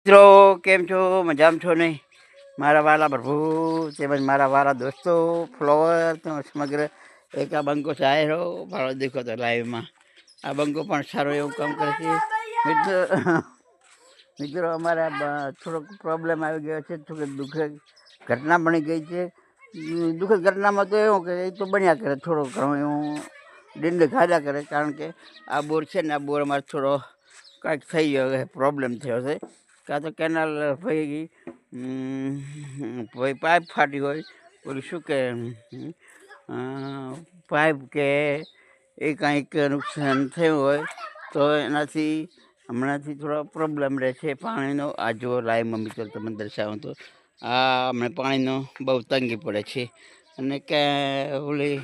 મિત્રો કેમ છો? મજામાં છો નહીં? મારા વાલા પ્રભુ તેમજ મારા વાલા દોસ્તો ફ્લોવર તો સમગ્ર એક આ બંકો ચાહેરો ભાડો દેખો તો લાઈવમાં આ બંકો પણ સારો એવું કામ કરે છે. મિત્રો અમારા થોડોક પ્રોબ્લેમ આવી ગયો છે, થોડીક દુઃખદ ઘટના બની ગઈ છે. દુઃખદ ઘટનામાં તો એવું કે એ તો બન્યા કરે, થોડો ઘણો એવું દિંડ ખાધા કરે, કારણ કે આ બોર છે ને, આ બોર અમારે થોડો કાંઈક થઈ ગયો, પ્રોબ્લેમ થયો છે. કાં તો કેનાલ ભાઈ પાઇપ ફાટી હોય, ઓલું શું કે પાઇપ કે એ કાંઈક નુકસાન થયું હોય તો એનાથી હમણાંથી થોડો પ્રોબ્લેમ રહે છે પાણીનો. આ જો લાઈવમાં મિત્રો તમને દર્શાવું તો આ હમણાં પાણીનો બહુ તંગી પડે છે, અને કે ઓલી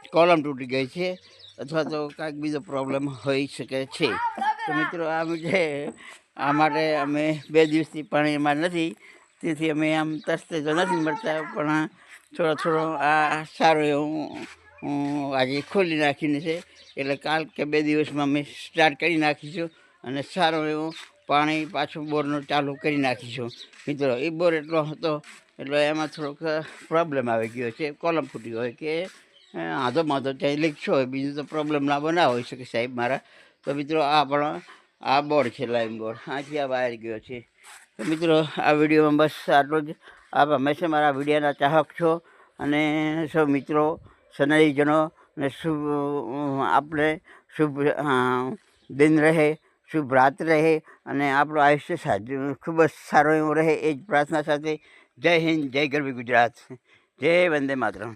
કોલમ તૂટી ગઈ છે અથવા તો કાંઈક બીજો પ્રોબ્લેમ હોઈ શકે છે. તો મિત્રો આ માટે અમે 2 દિવસથી પાણી એમાં નથી, તેથી અમે આમ તરતે તો નથી મળતા, પણ થોડો આ સારું એવું આજે ખોલી નાખીને છે, એટલે કાલ કે 2 દિવસમાં અમે સ્ટાર્ટ કરી નાખીશું અને સારું એવું પાણી પાછું બોરનું ચાલુ કરી નાખીશું. મિત્રો એ બોર એટલો હતો એટલે એમાં થોડોક પ્રોબ્લેમ આવી ગયો છે, કોલમ ફૂટી હોય કે આધો માધો ત્યાં લીક છો હોય, બીજું તો પ્રોબ્લેમ ના હોઈ શકે સાહેબ મારા. તો મિત્રો આ પણ આ બોર્ડ છે, લાઈમ બોર્ડ, આથી આ બહાર ગયો છે. તો મિત્રો આ વિડીયોમાં બસ આટલું જ. આપ હંમેશા મારા વિડીયોના ચાહક છો, અને સૌ મિત્રો સનાઈજનો ને આપણે શુભ દિન રહે, શુભ રાત રહે, અને આપણું આયુષ્ય ખૂબ જ સારું એવું રહે, એ જ પ્રાર્થના સાથે જય હિન્દ, જય ગરવી ગુજરાત, જય વંદે માતરમ.